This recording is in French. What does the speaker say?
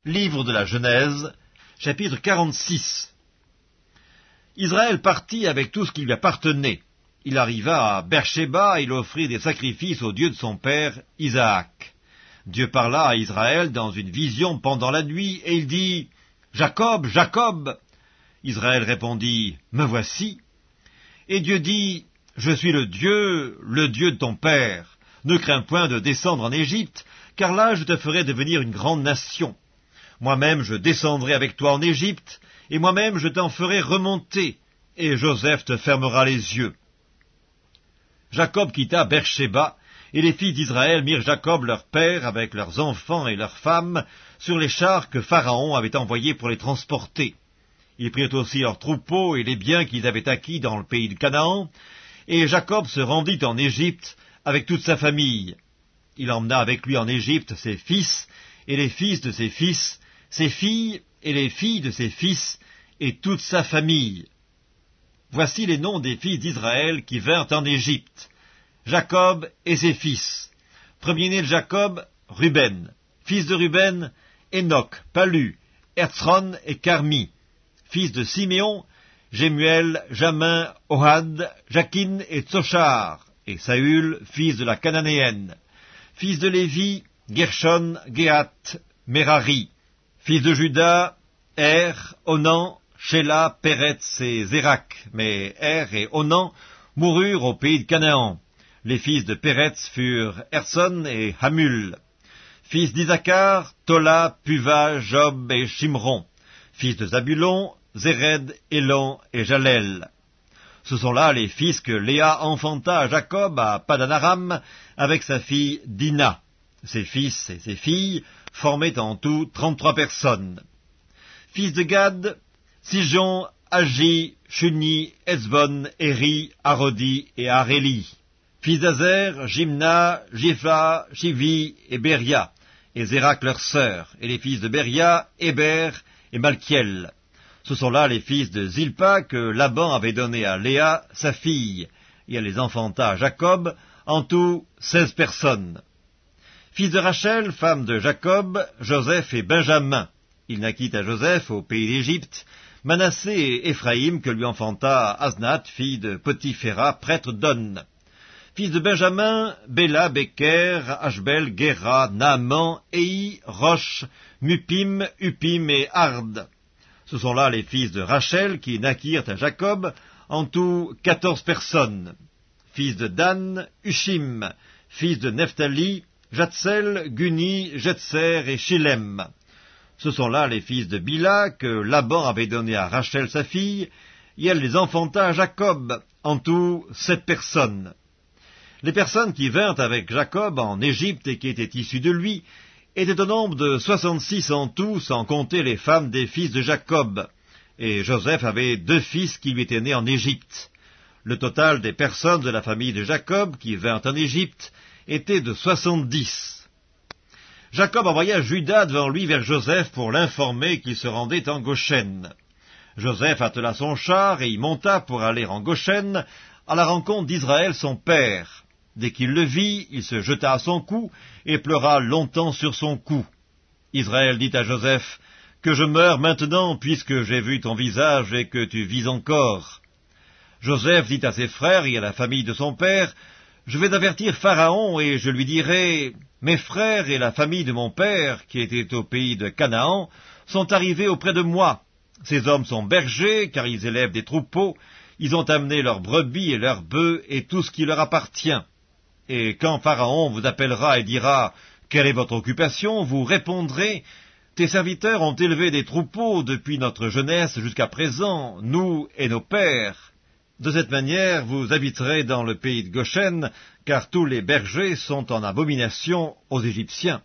Livre de la Genèse, chapitre 46. Israël partit avec tout ce qui lui appartenait. Il arriva à Beer-Shéba, il offrit des sacrifices au Dieu de son père, Isaac. Dieu parla à Israël dans une vision pendant la nuit, et il dit, « Jacob, Jacob !» Israël répondit, « Me voici. » Et Dieu dit, « Je suis le Dieu de ton père. Ne crains point de descendre en Égypte, car là je te ferai devenir une grande nation. Moi-même je descendrai avec toi en Égypte, et moi-même je t'en ferai remonter, et Joseph te fermera les yeux. » Jacob quitta Beer-Shéba, et les fils d'Israël mirent Jacob leur père avec leurs enfants et leurs femmes sur les chars que Pharaon avait envoyés pour les transporter. Ils prirent aussi leurs troupeaux et les biens qu'ils avaient acquis dans le pays de Canaan, et Jacob se rendit en Égypte avec toute sa famille. Il emmena avec lui en Égypte ses fils et les fils de ses fils, ses filles et les filles de ses fils, et toute sa famille. Voici les noms des fils d'Israël qui vinrent en Égypte. Jacob et ses fils. Premier-né de Jacob, Ruben. Fils de Ruben, Enoch, Palu, Herzron et Carmi. Fils de Siméon, Jemuel, Jamin, Ohad, Jakin et Tsochar. Et Saül, fils de la Cananéenne. Fils de Lévi, Gershon, Géhat, Merari. Fils de Juda, Er, Onan, Shéla, Péretz et Zérak. Mais Er et Onan moururent au pays de Canaan. Les fils de Péretz furent Erson et Hamul. Fils d'Isaacar, Tola, Puva, Job et Shimron. Fils de Zabulon, Zéred, Élon et Jalel. Ce sont là les fils que Léa enfanta à Jacob à Padan-Aram avec sa fille Dina. Ses fils et ses filles formaient en tout 33 personnes. Fils de Gad, Sijon, Agi, Shuni, Ezbon, Eri, Arodi et Aréli. Fils d'Azer, Jimna, Jipha, Chivi et Beria, et Zérak leur sœur, et les fils de Beria, Héber et Malkiel. Ce sont là les fils de Zilpa que Laban avait donné à Léa, sa fille, et elle les enfanta à Jacob, en tout 16 personnes. Fils de Rachel, femme de Jacob, Joseph et Benjamin. Il naquit à Joseph, au pays d'Égypte, Manassé et Éphraïm, que lui enfanta Asnath, fille de Potiphéra, prêtre d'On. Fils de Benjamin, Béla, Beker, Ashbel, Géra, Naaman, Ei, Rosh, Mupim, Upim et Ard. Ce sont là les fils de Rachel qui naquirent à Jacob, en tout 14 personnes. Fils de Dan, Ushim. Fils de Nephtali, Jatsel, Guni, Jetser et Shilem. Ce sont là les fils de Bila que Laban avait donné à Rachel sa fille, et elle les enfanta à Jacob, en tout 7 personnes. Les personnes qui vinrent avec Jacob en Égypte et qui étaient issues de lui étaient au nombre de 66 en tout, sans compter les femmes des fils de Jacob. Et Joseph avait 2 fils qui lui étaient nés en Égypte. Le total des personnes de la famille de Jacob qui vinrent en Égypte était de 70. Jacob envoya Juda devant lui vers Joseph pour l'informer qu'il se rendait en Goshen. Joseph attela son char et y monta pour aller en Goshen à la rencontre d'Israël son père. Dès qu'il le vit, il se jeta à son cou et pleura longtemps sur son cou. Israël dit à Joseph, « Que je meure maintenant, puisque j'ai vu ton visage et que tu vis encore. » Joseph dit à ses frères et à la famille de son père, « Je vais avertir Pharaon et je lui dirai, « Mes frères et la famille de mon père, qui étaient au pays de Canaan, sont arrivés auprès de moi. Ces hommes sont bergers, car ils élèvent des troupeaux, ils ont amené leurs brebis et leurs bœufs et tout ce qui leur appartient. Et quand Pharaon vous appellera et dira, « Quelle est votre occupation ?» vous répondrez, « Tes serviteurs ont élevé des troupeaux depuis notre jeunesse jusqu'à présent, nous et nos pères. » De cette manière, vous habiterez dans le pays de Goshen, car tous les bergers sont en abomination aux Égyptiens.